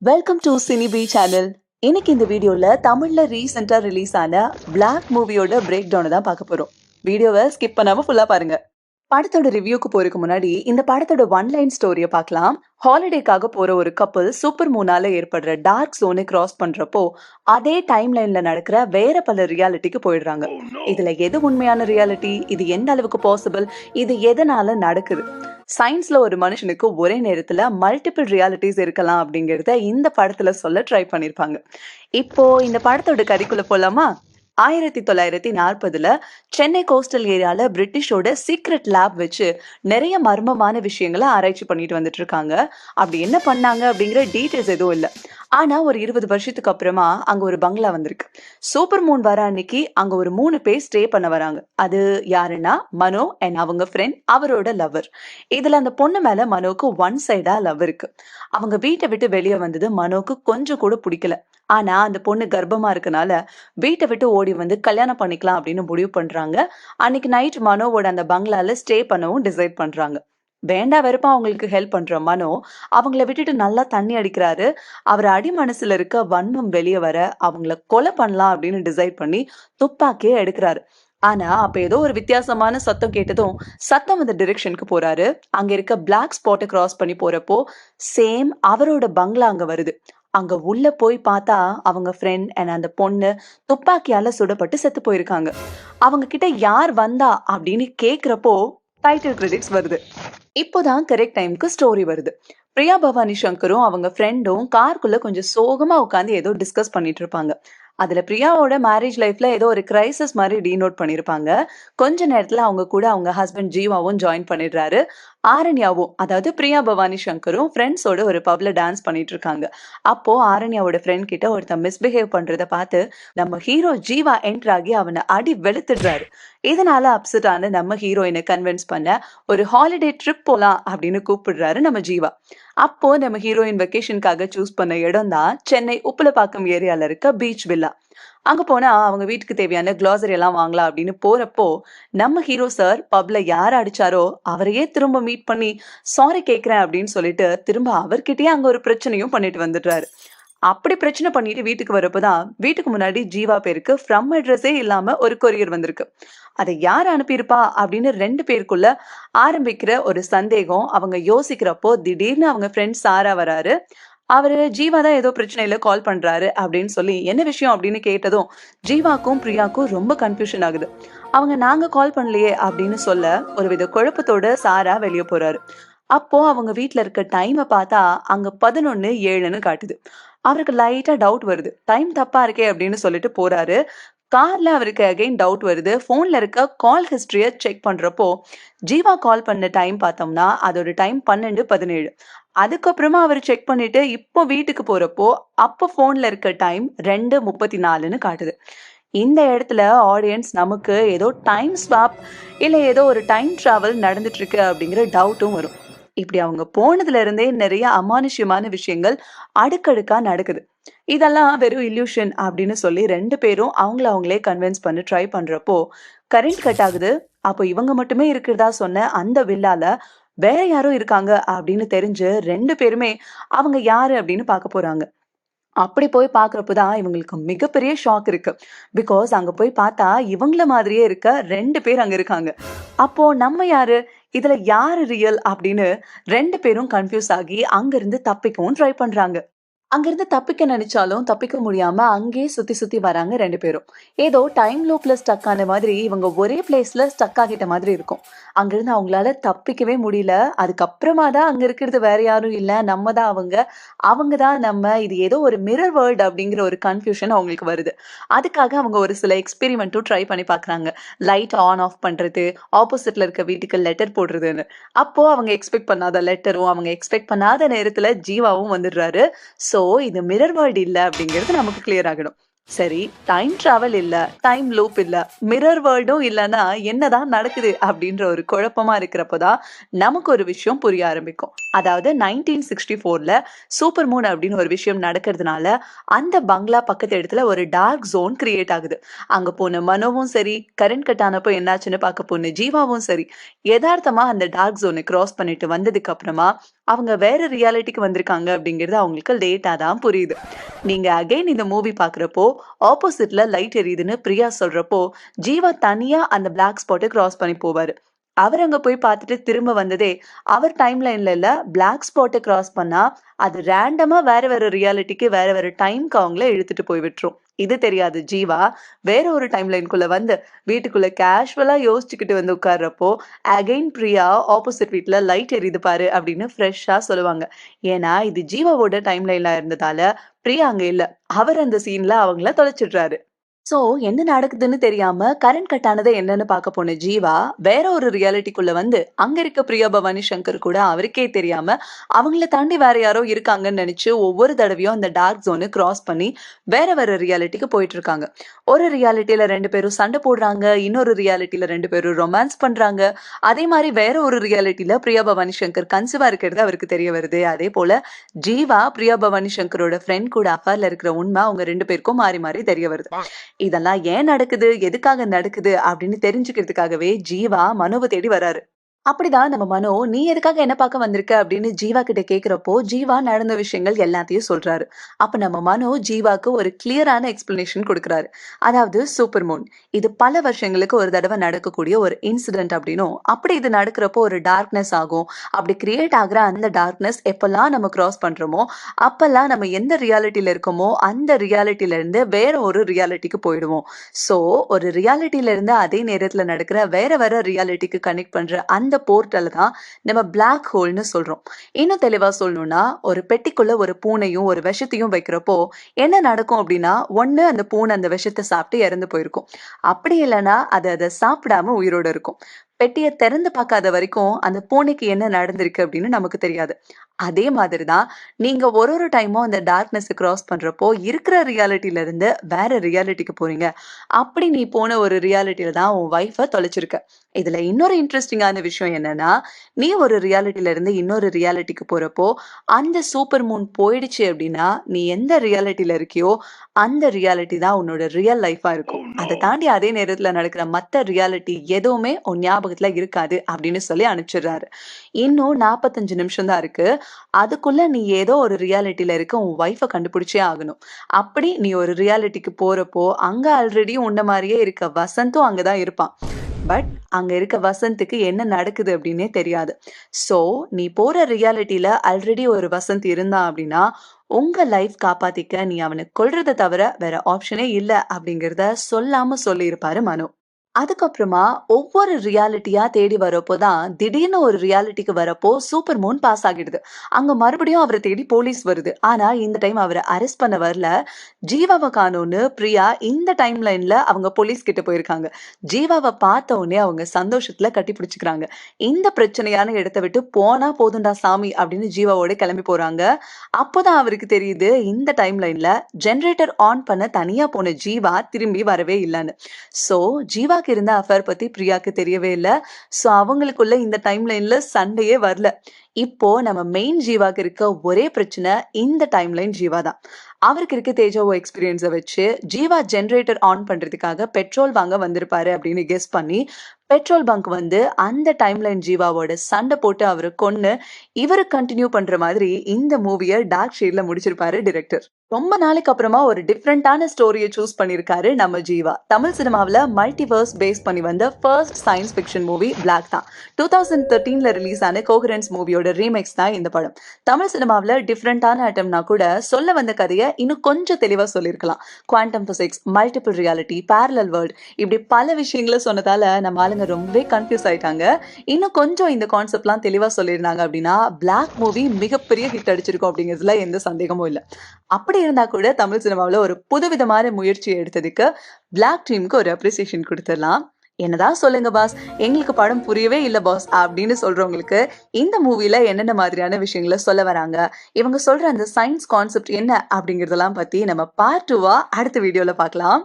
Welcome to சினிபி channel. இன்னைக்கு இந்த வீடியோல தமிழ்ல ரீசெண்டா ரிலீஸ் ஆன பிளாக் மூவியோட பிரேக் டவுன் தான் பார்க்க போறோம். வீடியோவை ஸ்கிப் பண்ணாம ஃபுல்லா பாருங்க. படத்தோட ரிவ்யூக்கு போறதுக்கு முன்னாடி இந்த படத்தோட ஒன் லைன் ஸ்டோரிய பார்க்கலாம். ஹாலிடேக்காக போற ஒரு கப்பல் சூப்பர் மூனால ஏற்படுற டார்க் ஜோனை கிராஸ் பண்றப்போ அதே டைம் லைன்ல நடக்கிற வேற பல ரியாலிட்டிக்கு போயிடுறாங்க. இதுல எது உண்மையான ரியாலிட்டி, இது எந்த அளவுக்கு பாசிபிள், இது எதனால நடக்குது, சயின்ஸ்ல ஒரு மனுஷனுக்கு ஒரே நேரத்துல மல்டிபிள் ரியாலிட்டிஸ் இருக்கலாம் அப்படிங்கறத இந்த படத்துல சொல்ல ட்ரை பண்ணிருப்பாங்க. இப்போ இந்த படத்தோட கதைக்குள்ள போலாமா? 1940 சென்னை கோஸ்டல் ஏரியால பிரிட்டிஷோட சீக்ரெட் லேப் வச்சு நிறைய மர்மமான விஷயங்களை ஆராய்ச்சி பண்ணிட்டு வந்துட்டு இருக்காங்க. அப்படி என்ன பண்ணாங்க அப்படிங்கிற டீடைல்ஸ் எதுவும் இல்ல. ஆனா ஒரு 20 வருஷத்துக்கு அப்புறமா அங்க ஒரு பங்களா வந்திருக்கு. சூப்பர் மூன் வர அன்னைக்கு அங்க ஒரு 3 பேர் ஸ்டே பண்ண வராங்க. அது யாருன்னா மனோ அண்ட் அவங்க ஃப்ரெண்ட், அவரோட லவர். இதுல அந்த பொண்ணு மேல மனோக்கு ஒன் சைடா லவ் இருக்கு. அவங்க வீட்டை விட்டு வெளியே வந்தது மனோக்கு கொஞ்சம் கூட பிடிக்கல. ஆனா அந்த பொண்ணு கர்ப்பமா இருக்கனால வீட்டை விட்டு ஓடி வந்து கல்யாணம் பண்ணிக்கலாம் அப்படின்னு முடிவு பண்றாங்க. அன்னைக்கு நைட் மனோவோட அந்த பங்களால ஸ்டே பண்ணவும் டிசைட் பண்றாங்க. வேண்டா வெறுப்பா அவங்களுக்கு ஹெல்ப் பண்ற மனோ அவங்கள விட்டுட்டு நல்லா தண்ணி அடிக்கிறாரு. அவர் அடி மனசுல இருக்க வன்மம் வெளியே வர அவங்கள கொலை பண்ணலாம் அப்படின்னு டிசைட் பண்ணி துப்பாக்கியே எடுக்கிறாரு. ஆனா அப்ப ஏதோ ஒரு வித்தியாசமான சத்தம் கேட்டதும் சத்தம் வந்த டிரெக்ஷனுக்கு போறாரு. அங்க இருக்க பிளாக் ஸ்பாட்டை கிராஸ் பண்ணி போறப்போ சேம் அவரோட பங்களா அங்க வருது. அங்க உள்ள போய் பார்த்தா அவங்க ஃப்ரெண்ட் அண்ட் அந்த பொண்ணு துப்பாக்கியால சுடப்பட்டு செத்து போயிருக்காங்க. அவங்க கிட்ட யார் வந்தா அப்படின்னு கேக்குறப்போ டைட்டில் கிரெடிட்ஸ் வருது. இப்போதான் கரெக்ட் டைம்க்கு ஸ்டோரி வருது. பிரியா பவானி சங்கரும் அவங்க ஃப்ரெண்டும் காருக்குள்ள கொஞ்சம் சோகமா உட்காந்து ஏதோ டிஸ்கஸ் பண்ணிட்டு இருப்பாங்க. அதுல பிரியாவோட மேரேஜ் லைஃப்ல ஏதோ ஒரு கிரைசிஸ் மாதிரி டீனோட் பண்ணிருப்பாங்க. கொஞ்ச நேரத்துல அவங்க கூட அவங்க ஹஸ்பண்ட் ஜீவாவும் ஜாயின் பண்ணிடுறாரு. ஆரண்யாவும், அதாவது பிரியா பவானி சங்கரும் ஃப்ரெண்ட்ஸோட ஒரு பப்ல டான்ஸ் பண்ணிட்டு இருக்காங்க. அப்போ ஆரண்யாவோட ஃப்ரெண்ட் கிட்ட ஒருத்தன் மிஸ்பிஹேவ் பண்றத பார்த்து நம்ம ஹீரோ ஜீவா என்டர் ஆகி அவனை அடி வெளுத்துடுறாரு. இதனால அப்செட் ஆன நம்ம ஹீரோயினை கன்வின்ஸ் பண்ண ஒரு ஹாலிடே ட்ரிப் போலாம் அப்படின்னு கூப்பிடுறாரு நம்ம ஜீவா. அப்போ நம்ம ஹீரோயின் வெக்கேஷனுக்காக சூஸ் பண்ண இடம் தான் சென்னை உப்புலப்பாக்கம் ஏரியால இருக்க பீச் வில்லா. அங்க போனா அவங்க வீட்டுக்கு தேவையான கிளாசரி எல்லாம் வாங்கலாம் அப்படின்னு போறப்போ நம்ம ஹீரோ சார் பப்ல யார் அடிச்சாரோ அவரையே திரும்ப மீட் பண்ணி சாரி கேக்குறேன் அப்படின்னு சொல்லிட்டு திரும்ப அவர்கிட்டயே அங்க ஒரு பிரச்சனையும் பண்ணிட்டு வந்துடுறாரு. அப்படி பிரச்சனை பண்ணிட்டு வீட்டுக்கு வரப்போதான் வீட்டுக்கு முன்னாடி ஜீவா பேருக்கு ஃப்ரம் அட்ரஸே இல்லாம ஒரு கொரியர் வந்திருக்கு. அதை யார் அனுப்பியிருப்பா அப்படின்னு 2 பேருக்குள்ள ஆரம்பிக்கிற ஒரு சந்தேகம். அவங்க யோசிக்கிறப்போ திடீர்னு அவங்க ஃப்ரெண்ட் சாரா வராரு. அவரு ஜீவா தான் ஏதோ பிரச்சனையில கால் பண்றாரு அப்படின்னு சொல்லி என்ன விஷயம் அப்படின்னு கேட்டதும் ஜீவாக்கும் பிரியாக்கும் ரொம்ப கன்ஃபியூஷன் ஆகுது. அவங்க நாங்க கால் பண்ணலையே அப்படின்னு சொல்ல ஒருவித குழப்பத்தோட சாரா வெளியே போறாரு. அப்போ அவங்க வீட்ல இருக்க டைமை பார்த்தா அங்க 11:07 காட்டுது. அவருக்கு லைட்டா டவுட் வருது. டைம் தப்பா இருக்கே அப்படின்னு சொல்லிட்டு போறாரு. கார்ல அவருக்கு அகைன் டவுட் வருது. போன்ல இருக்க கால் ஹிஸ்டரிய செக் பண்றப்போ ஜீவா கால் பண்ண டைம் பார்த்தோம்னா அதோட டைம் 12:17. அதுக்கப்புறமா அவர் செக் பண்ணிட்டு இப்போ வீட்டுக்கு போறப்போ அப்போ போன்ல இருக்க டைம் 2:34 காட்டுது. இந்த இடத்துல ஆடியன்ஸ் நமக்கு ஏதோ டைம் ஸ்வாப் இல்ல ஏதோ ஒரு டைம் டிராவல் நடந்துட்டு இருக்கு அப்படிங்கிற டவுட்டும் வரும். இப்படி அவங்க போனதுல இருந்தே நிறைய அமானுஷ்யமான விஷயங்கள் அடுக்கடுக்கா நடக்குது. இதெல்லாம் வெறும் இல்யூஷன் அப்படின்னு சொல்லி 2 பேரும் அவங்கள அவங்களே கன்வின்ஸ் பண்ணி ட்ரை பண்றப்போ கரண்ட் கட் ஆகுது. அப்போ இவங்க மட்டுமே இருக்கிறதா சொன்ன அந்த வில்லால வேற யாரும் இருக்காங்க அப்படின்னு தெரிஞ்சு 2 பேருமே அவங்க யாரு அப்படின்னு பார்க்க போறாங்க. அப்படி போய் பாக்குறப்பதான் இவங்களுக்கு மிகப்பெரிய ஷாக் இருக்கு. பிகாஸ் அங்க போய் பார்த்தா இவங்கள மாதிரியே இருக்க 2 பேர் அங்க இருக்காங்க. அப்போ நம்ம யாரு, இதுல யாரு ரியல் அப்படின்னு 2 பேரும் கன்ஃபியூஸ் ஆகி அங்கிருந்து தப்பிக்கவும் ட்ரை பண்றாங்க. அங்கிருந்து தப்பிக்க நினைச்சாலும் தப்பிக்க முடியாம அங்கேயே சுத்தி சுத்தி வராங்க 2 பேரும். ஏதோ டைம் லூப்ல ஸ்டக் ஆன மாதிரி இவங்க ஒரே பிளேஸ்ல ஸ்டக் ஆகிட்ட மாதிரி இருக்கும். அங்கிருந்து அவங்களால தப்பிக்கவே முடியல. அதுக்கப்புறமா தான் அங்க இருக்கிறது வேற யாரும் இல்ல, நம்ம தான் அவங்க, அவங்க தான் நம்ம. இது ஏதோ ஒரு மிரர் வேர்ல்ட் அப்படிங்கிற ஒரு கன்ஃபியூஷன் அவங்களுக்கு வருது. அதுக்காக அவங்க ஒரு சில எக்ஸ்பெரிமெண்ட்டும் ட்ரை பண்ணி பாக்குறாங்க. லைட் ஆன் ஆஃப் பண்றது, ஆப்போசிட்ல இருக்க வீட்டுக்கு லெட்டர் போடுறதுன்னு. அப்போ அவங்க எக்ஸ்பெக்ட் பண்ணாத லெட்டரும் அவங்க எக்ஸ்பெக்ட் பண்ணாத நேரத்துல ஜீவாவும் வந்துடுறாரு. சோ இது மிரர் வேர்ல்ட் இல்ல அப்படிங்கிறது நமக்கு கிளியர் ஆகணும். சரி, டைம் டிராவல் இல்ல, டைம் லூப் இல்ல, மிரர் வேர்ல்டும் இல்லைன்னா என்னதான் நடக்குது அப்படின்ற ஒரு குழப்பமா இருக்கிறப்பதான் நமக்கு ஒரு விஷயம் புரிய ஆரம்பிக்கும். அதாவது 1964ல சூப்பர் மூன் அப்படின்னு ஒரு விஷயம் நடக்கிறதுனால அந்த பங்களா பக்கத்து இடத்துல ஒரு டார்க் ஜோன் கிரியேட் ஆகுது. அங்க போன மனோவும் சரி, கரண்ட் கட் ஆனப்போ என்னாச்சுன்னு பார்க்க போன ஜீவாவும் சரி, யதார்த்தமா அந்த டார்க் ஜோனை கிராஸ் பண்ணிட்டு வந்ததுக்கு அப்புறமா அவங்க வேற ரியாலிட்டிக்கு வந்திருக்காங்க அப்படிங்கிறது அவங்களுக்கு லேட்டா தான் புரியுது. நீங்க அகைன் இந்த மூவி பார்க்குறப்போ, ஆப்போசிட்ல லைட் எரியுதுன்னு பிரியா சொல்றப்போ, ஜீவா தனியா அந்த பிளாக் ஸ்பாட்ட கிராஸ் பண்ணி போவாரு. அவர் அங்க போய் பார்த்துட்டு திரும்ப வந்ததே, அவர் டைம் லைன்ல இல்ல, பிளாக் ஸ்பாட்ட கிராஸ் பண்ணா, அது ரேண்டமா வேற வேற ரியாலிட்டிக்கு வேற வேற டைம்க்கு அவங்கள இழுத்துட்டு போய் விட்டுரும். இது தெரியாது ஜீவா, வேற ஒரு டைம் லைன்குள்ள வந்து, வீட்டுக்குள்ள கேஷுவலா யோசிச்சுக்கிட்டு வந்து உட்கார்றப்போ, அகைன் பிரியா ஆப்போசிட் வீட்ல லைட் எரியுது பாரு அப்படின்னு ஃப்ரெஷ்ஷா சொல்லுவாங்க. ஏன்னா, இது ஜீவாவோட டைம் லைன்ல இருந்ததால, பிரியா அங்க இல்ல. அவர் அந்த சீன்ல அவங்கள தொலைச்சிடுறாரு. சோ, என்ன நடக்குதுன்னு தெரியாம கரண்ட் கட் ஆனது என்னன்னு பார்க்க போன ஜீவா, வேற ஒரு ரியாலிட்டிக்குள்ள வந்து, அங்க இருக்க பிரியா பவானி சங்கர் கூட அவருக்கே தெரியாம, அவங்கள தாண்டி வேற யாரோ இருக்காங்கன்னு நெனச்சு ஒவ்வொரு தடவையும் அந்த டார்க் ஜோன கிராஸ் பண்ணி, வேற வேற ரியாலிட்டிக்கு போயிட்டு இருக்காங்க. ஒரு ரியாலிட்டில 2 பேரும் சண்டை போடுறாங்க. இன்னொரு ரியாலிட்டில 2 பேரும் ரொமான்ஸ் பண்றாங்க. அதே மாரி வேற ஒரு ரியாலிட்டில பிரியா பவானி சங்கர் கன்சீவா இருக்கிறது அவருக்கு தெரிய வருது. அதே போல ஜீவா, பிரியா பவானி சங்கரோட ஃப்ரெண்ட் கூட அஃபேர்ல இருக்கிற உண்மை அவங்க 2 பேருக்கும் மாறி மாறி தெரிய வருது. இதெல்லாம் ஏன் நடக்குது? எதுக்காக நடக்குது? அப்படின்னு தெரிஞ்சுக்கிறதுக்காகவே ஜீவா மனோவ தேடி வராரு. அப்படிதான் நம்ம மனோ, "நீ எதுக்காக என்ன பார்க்க வந்திருக்க?" அப்படின்னு ஜீவா கிட்ட கேட்கிறப்போ, ஜீவா நடந்த விஷயங்கள் எல்லாத்தையும் சொல்றாரு. அப்ப நம்ம மனோ ஜீவாக்கு ஒரு கிளியரான எக்ஸ்பிளனேஷன் குடுக்குறாரு. அதாவது சூப்பர் மூன். இது பல வருஷங்களுக்கு ஒரு தடவ நடக்கக்கூடிய ஒரு இன்சிடென்ட் அப்படின்னும், அப்படி இது நடக்கிறப்போ ஒரு டார்க்னஸ் ஆகும். அப்படி கிரியேட் ஆகுற அந்த டார்க்னஸ் எப்பல்லாம் நம்ம கிராஸ் பண்றோமோ, அப்பல்லாம் நம்ம எந்த ரியாலிட்டில இருக்கோமோ, அந்த ரியாலிட்டில இருந்து வேற ஒரு ரியாலிட்டிக்கு போயிடுவோம். சோ, ஒரு ரியாலிட்டில இருந்து அதே நேரத்துல நடக்கிற வேற வேற ரியாலிட்டிக்கு கனெக்ட் பண்ற அந்த போர்ட்டல தான் நம்ம பிளாக் ஹோல்னு சொல்றோம். இன்னும் தெளிவா சொல்லணும்னா, ஒரு பெட்டிக்குள்ள ஒரு பூனையும், ஒரு விஷத்தையும் வைக்கிறப்போ, என்ன நடக்கும் அப்படின்னா, ஒண்ணு அந்த பூனை அந்த விஷத்த சாப்பிட்டு இறந்து போயிருக்கும். அப்படி இல்லன்னா, அது அத சாப்பிடாம உயிரோட இருக்கும். பெட்டிய திறந்து பார்க்காத வரைக்கும், அந்த பூனைக்கு என்ன நடந்திருக்கு அப்படின்னு நமக்கு தெரியாது. அதே மாதிரி தான், நீங்க ஒரு ஒரு டைமும் அந்த டார்க்னஸ கிராஸ் பண்றப்போ, இருக்கிற ரியாலிட்டில இருந்து வேற ரியாலிட்டிக்கு போறீங்க. அப்படி நீ போன ஒரு ரியாலிட்டில தான் உன் வைஃப தொலைச்சிருக்க. இதுல இன்னொரு இன்ட்ரஸ்டிங்கான விஷயம் என்னன்னா, நீ ஒரு ரியாலிட்டில இருந்து இன்னொரு ரியாலிட்டிக்கு போறப்போ, அந்த சூப்பர் மூன் போயிடுச்சு அப்படின்னா, நீ எந்த ரியாலிட்டில இருக்கியோ, அந்த ரியாலிட்டி தான் உன்னோட ரியல் லைஃபா இருக்கும். அத தாண்டி அதே நேரத்துல நடக்கிற மத்த ரியாலிட்டி எதுவுமே உன் ஞாபகத்துல இருக்காது அப்படின்னு சொல்லி அனுப்பிச்சிடுறாரு. இன்னும் 45 நிமிஷம் தான் இருக்கு. அதுக்குள்ள நீ ஏதோ ஒரு ரியாலிட்டில இருக்க உன் வைஃப கண்டுபிடிச்சே ஆகணும். அப்படி நீ ஒரு ரியாலிட்டிக்கு போறப்போ, அங்க ஆல்ரெடி உன்ன மாரியே இருக்க வசந்தும் அங்க தான் இருப்பான். பட் அங்க இருக்க வசந்த்க்கு என்ன நடக்குது அப்படின்னே தெரியாது. சோ, நீ போற ரியாலிட்டில ஆல்ரெடி ஒரு வசந்த் இருந்தான் அப்படின்னா, உங்க லைஃப் காப்பாத்திக்க நீ அவன கொல்றத தவிர வேற ஆப்ஷனே இல்ல அப்படிங்கிறத சொல்லாம சொல்லியிருப்பாரு மனு. அதுக்கப்புறமா ஒவ்வொரு ரியாலிட்டியா தேடி வரப்போ தான், திடீர்னு ஒரு ரியாலிட்டிக்கு வரப்போ சூப்பர் மூன் பாஸ் ஆகிடுது. அங்க மறுபடியும் அவர தேடி போலீஸ் வருது. ஆனா இந்த டைம் அவர அரெஸ்ட் பண்ண வரல. ஜீவாவ காணோம்னு பிரியா இந்த டைம் லைன்ல அவங்க போலீஸ் கிட்ட போயிருக்காங்க. ஜீவாவ பார்த்த உடனே அவங்க சந்தோஷத்துல கட்டி பிடிச்சுக்கிறாங்க. இந்த பிரச்சனையான இடத்த விட்டு போனா போதும்டா சாமி அப்படின்னு ஜீவாவோட கிளம்பி போறாங்க. அப்போதான் அவருக்கு தெரியுது இந்த டைம் லைன்ல ஜெனரேட்டர் ஆன் பண்ண தனியா போன ஜீவா திரும்பி வரவே இல்லன்னு. சோ, ஜீவாக்கு இருந்த அஃபேர் பத்தி பிரியாக்கு தெரியவே இல்ல. சோ, அவங்களுக்குள்ள இந்த டைம் லைன்ல சண்டையே வரல. இப்போ நம்ம மெயின் ஜீவாக்கு இருக்க ஒரே பிரச்சனை இந்த டைம் லைன் ஜீவா தான். அவருக்கு இருக்க தேஜாவோ எக்ஸ்பீரியன்ஸ வச்சு ஜீவா ஜெனரேட்டர் ஆன் பண்றதுக்காக பெட்ரோல் வாங்க வந்திருப்பாரு அப்படின்னு கெஸ் பண்ணி, பெட்ரோல் பங்க் வந்து அந்த டைம் லைன் ஜீவாவோட சண்டை போட்டு அவர கொன்னு, இவரு கன்டின்யூ பண்ற மாதிரி இந்த மூவிய டார்க் ஷேட்ல முடிச்சிருப்பாரு டைரக்டர். ரொம்ப நாளைக்கு அப்புறமா ஒரு டிஃபரெண்டான ஸ்டோரிய சூஸ் பண்ணியிருக்காரு நம்ம ஜீவா. தமிழ் சினிமாவுல மல்டிவர்ஸ் பேஸ் பண்ணி வந்த first science fiction movie Black தான். 2013ல ரிலீஸ் ஆன கோஹரன்ஸ் மூவியோட ரீமேக்ஸ் தான் இந்த படம். தமிழ் சினிமாவுல டிஃபரெண்டான ஐட்டம்னா கூட சொல்ல வந்த கதைய இன்னும் கொஞ்சம் தெளிவா சொல்லியிருக்கலாம். Quantum physics, multiple reality, parallel world இப்படி பல விஷயங்கள சொன்னதால நம்ம ஆளுங்க ரொம்பவே கன்ஃபியூஸ் ஆயிட்டாங்க. இன்னும் கொஞ்சம் இந்த கான்செப்ட்லாம் தெளிவா சொல்லியிருந்தாங்க அப்படின்னா, பிளாக் மூவி மிகப்பெரிய ஹிட் அடிச்சிருக்கும் அப்படிங்கிறதுல எந்த சந்தேகமும் இல்ல. அப்படி இருந்தா கூட தமிழ் சினிமாவுல ஒரு புதுவிதமான முயற்சி எடுத்ததுக்கு பிளாக் டீமுக்கு ஒரு அப்ரிசியேஷன் குடுத்துடலாம். என்னதான் சொல்லுங்க பாஸ், எங்களுக்கு படம் புரியவே இல்ல பாஸ் அப்படின்னு சொல்றவங்களுக்கு இந்த மூவில என்னென்ன மாதிரியான விஷயங்கள சொல்ல வராங்க, இவங்க சொல்ற அந்த சயின்ஸ் கான்செப்ட் என்ன அப்படிங்கறதெல்லாம் பத்தி நம்ம பார்ட் 2வா அடுத்த வீடியோல பார்க்கலாம்.